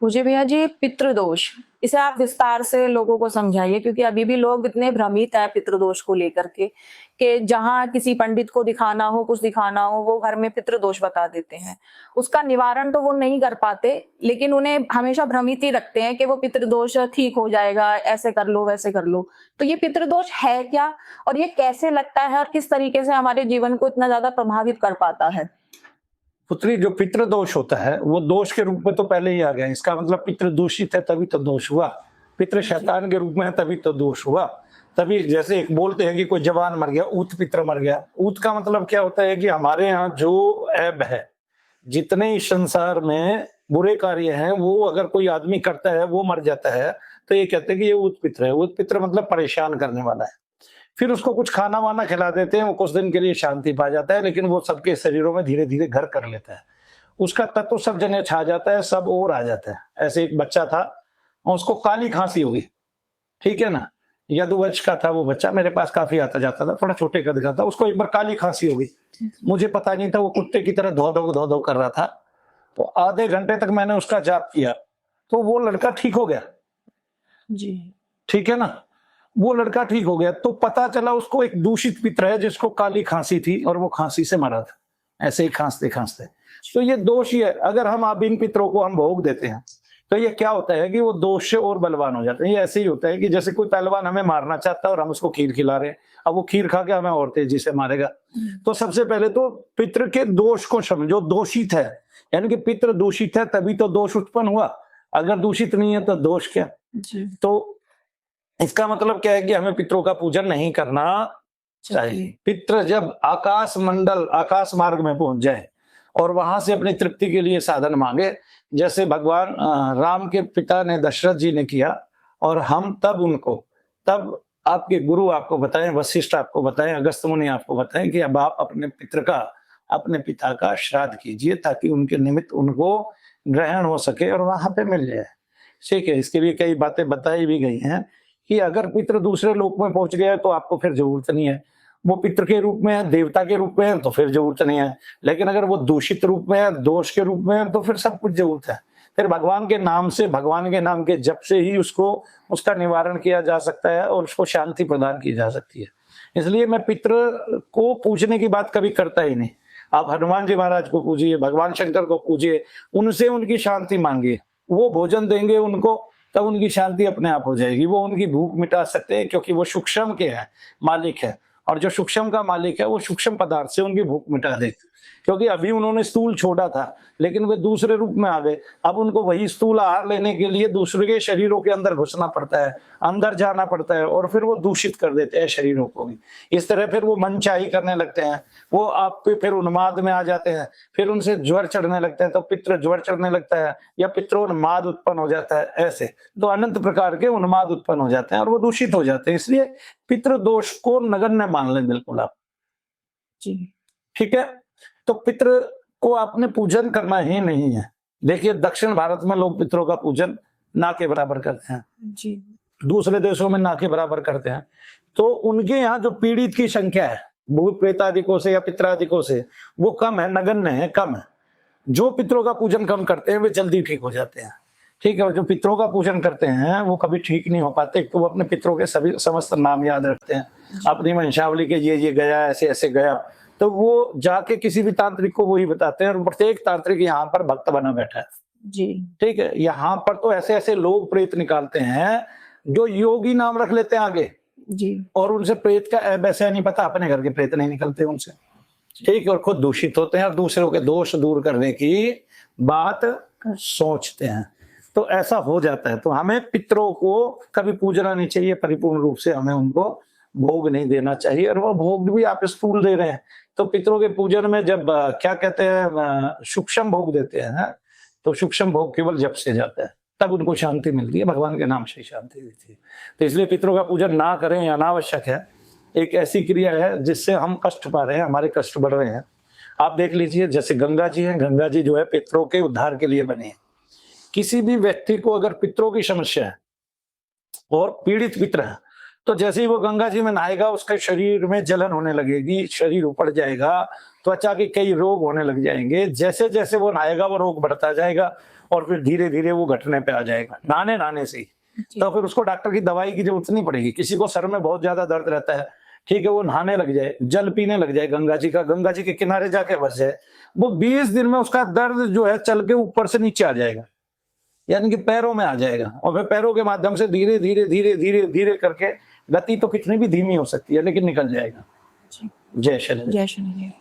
मुझे भैया जी पितृदोष, इसे आप विस्तार से लोगों को समझाइए क्योंकि अभी भी लोग इतने भ्रमित हैं पितृदोष को लेकर के कि जहाँ किसी पंडित को दिखाना हो, कुछ दिखाना हो, वो घर में पितृदोष बता देते हैं। उसका निवारण तो वो नहीं कर पाते, लेकिन उन्हें हमेशा भ्रमित ही रखते हैं कि वो पितृदोष ठीक हो जाएगा, ऐसे कर लो, वैसे कर लो। तो ये पितृदोष है क्या? और ये कैसे लगता है और किस तरीके से हमारे जीवन को इतना ज़्यादा प्रभावित कर पाता है? पुत्री, जो पितृ दोष होता है वो दोष के रूप में तो पहले ही आ गया। इसका मतलब पितृ दूषित है तभी तो दोष हुआ। पितृ शैतान के रूप में है तभी तो दोष हुआ। तभी जैसे एक बोलते हैं कि कोई जवान मर गया, ऊत पितृ मर गया। ऊत का मतलब क्या होता है कि हमारे यहाँ जो ऐब है, जितने इस संसार में बुरे कार्य हैं, वो अगर कोई आदमी करता है, वो मर जाता है, तो ये कहते हैं कि ये ऊत पितृ है। ऊत पितृ मतलब परेशान करने वाला है। फिर उसको कुछ खाना वाना खिला देते हैं, वो कुछ दिन के लिए शांति पा जाता है, लेकिन वो सबके शरीरों में धीरे धीरे घर कर लेता है। उसका तत्व सब जगह छा जाता है, सब और आ जाता है। ऐसे एक बच्चा था, उसको काली खांसी हो गई, ठीक है ना। यदुवंश का था वो बच्चा, मेरे पास काफी आता जाता था, थोड़ा छोटे कद का था। उसको एक बार काली खांसी हो गई, मुझे पता नहीं था, वो कुत्ते की तरह धो धो कर रहा था। तो आधे घंटे तक मैंने उसका जाप किया, तो वो लड़का ठीक हो गया जी, ठीक है ना। वो लड़का ठीक हो गया, तो पता चला उसको एक दूषित पितृ है जिसको काली खांसी थी और वो खांसी से मरा था, ऐसे ही खांसते खांसते। तो ये दोष ही है। अगर हम अब इन पितरों को हम भोग देते हैं तो ये क्या होता है कि वो दोष से और बलवान हो जाते हैं। ये ऐसे ही होता है कि जैसे कोई पहलवान हमें मारना चाहता है और हम उसको खीर खिला रहे हैं, अब वो खीर खा के हमें और तेजी से मारेगा। तो सबसे पहले तो पितृ के दोष को समझो। दूषित है यानी कि पितृ दूषित है तभी तो दोष उत्पन्न हुआ। अगर दूषित नहीं है तो दोष क्या। तो इसका मतलब क्या है कि हमें पितरों का पूजन नहीं करना चाहिए। पितृ जब आकाश मंडल, आकाश मार्ग में पहुंच जाए और वहां से अपनी तृप्ति के लिए साधन मांगे, जैसे भगवान राम के पिता ने दशरथ जी ने किया, और हम तब आपके गुरु आपको बताएं, वशिष्ठ आपको बताएं, अगस्त्य मुनि आपको बताएं कि अब आप अपने अपने पिता का श्राद्ध कीजिए ताकि उनके निमित्त उनको ग्रहण हो सके और वहां पे मिल जाए। ठीक है, इसके लिए कई बातें बताई भी गई हैं कि अगर पितृ दूसरे लोक में पहुंच गया तो आपको फिर जरूरत नहीं है। वो पितृ के रूप में है, देवता के रूप में है, तो फिर जरूरत नहीं है। लेकिन अगर वो दूषित रूप में है, दोष के रूप में है, तो फिर सब कुछ जरूरत है। फिर भगवान के नाम से, भगवान के नाम के जप से ही उसका निवारण किया जा सकता है और उसको शांति प्रदान की जा सकती है। इसलिए मैं पितृ को पूजने की बात कभी करता ही नहीं। आप हनुमान जी महाराज को पूजिए, भगवान शंकर को पूजिए, उनसे उनकी शांति मांगिए, वो भोजन देंगे उनको, तब उनकी शांति अपने आप हो जाएगी। वो उनकी भूख मिटा सकते हैं क्योंकि वो सूक्ष्म के है मालिक है, और जो सूक्ष्म का मालिक है वो सूक्ष्म पदार्थ से उनकी भूख मिटा दे। क्योंकि अभी उन्होंने स्थूल छोड़ा था, लेकिन वे दूसरे रूप में आ गए। अब उनको वही स्थूल आहार लेने के लिए दूसरे के शरीरों के अंदर घुसना पड़ता है, अंदर जाना पड़ता है, और फिर वो दूषित कर देते हैं शरीरों को भी। इस तरह फिर वो मनचाही करने लगते हैं, वो आप पे फिर उन्माद में आ जाते हैं, फिर उनसे ज्वर चढ़ने लगते हैं, तो पितृ ज्वर चढ़ने लगता है या पित्रोन्माद उत्पन्न हो जाता है। ऐसे तो अनंत प्रकार के उन्माद उत्पन्न हो जाते हैं और वो दूषित हो जाते हैं। इसलिए पितृ दोष को नगण्य मान लें बिल्कुल आप। जी, ठीक है, तो पितृ को आपने पूजन करना ही नहीं है। देखिए, दक्षिण भारत में लोग पितरों का पूजन ना के बराबर करते हैं, जी, दूसरे देशों में ना के बराबर करते हैं। तो उनके यहाँ जो पीड़ित की संख्या है भूत प्रेतादिकों से या पितरादिकों से, वो कम है, नगण्य है, कम है। जो पितरों का पूजन कम करते हैं वे जल्दी ठीक हो जाते हैं। ठीक है, और जो पितरों का पूजन करते हैं वो कभी ठीक नहीं हो पाते। तो वो अपने पितरों के सभी समस्त नाम याद रखते हैं, अपनी वंशावली के ये गया, ऐसे ऐसे गया, तो वो जाके किसी भी तांत्रिक को वही बताते हैं, और प्रत्येक तांत्रिक यहाँ पर भक्त बना बैठा है। जी, ठीक है, यहाँ पर तो ऐसे ऐसे लोग प्रेत निकालते हैं जो योगी नाम रख लेते हैं आगे, जी, और उनसे प्रेत का वैसे नहीं पता, अपने घर के प्रेत नहीं निकलते उनसे। ठीक है, और खुद दूषित होते हैं और दूसरों के दोष दूर करने की बात सोचते हैं। तो ऐसा हो जाता है। तो हमें पितरों को कभी पूजना नहीं चाहिए परिपूर्ण रूप से, हमें उनको भोग नहीं देना चाहिए। और वो भोग भी आप स्थूल दे रहे हैं, तो पितरों के पूजन में जब क्या कहते हैं सूक्ष्म भोग देते हैं, तो सूक्ष्म भोग केवल जप से जाता है, तब उनको शांति मिलती है, भगवान के नाम से शांति देती है। तो इसलिए पितरों का पूजन ना करें, अनावश्यक है। एक ऐसी क्रिया है जिससे हम कष्ट पा रहे हैं, हमारे कष्ट बढ़ रहे हैं। आप देख लीजिए, जैसे गंगा जी है, गंगा जी जो है पितरों के उद्धार के लिए बनी है। किसी भी व्यक्ति को अगर पितरों की समस्या है और पीड़ित पितर है, तो जैसे ही वो गंगा जी में नहाएगा उसके शरीर में जलन होने लगेगी, शरीर उपड़ जाएगा, त्वचा के कई रोग होने लग जाएंगे। जैसे जैसे वो नहाएगा वो रोग बढ़ता जाएगा, और फिर धीरे धीरे वो घटने पे आ जाएगा नहाने से ही। तो फिर उसको डॉक्टर की दवाई की जरूरत नहीं पड़ेगी। किसी को सर में बहुत ज्यादा दर्द रहता है, ठीक है, वो नहाने लग जाए, जल पीने लग जाए गंगा जी के किनारे जाके बस जाए, वो 20 दिन में उसका दर्द जो है चल के ऊपर से नीचे आ जाएगा, यानी कि पैरों में आ जाएगा। और फिर पैरों के माध्यम से धीरे धीरे धीरे धीरे धीरे करके, गति तो कितनी भी धीमी हो सकती है लेकिन निकल जाएगा। जय शनि। जय शनि।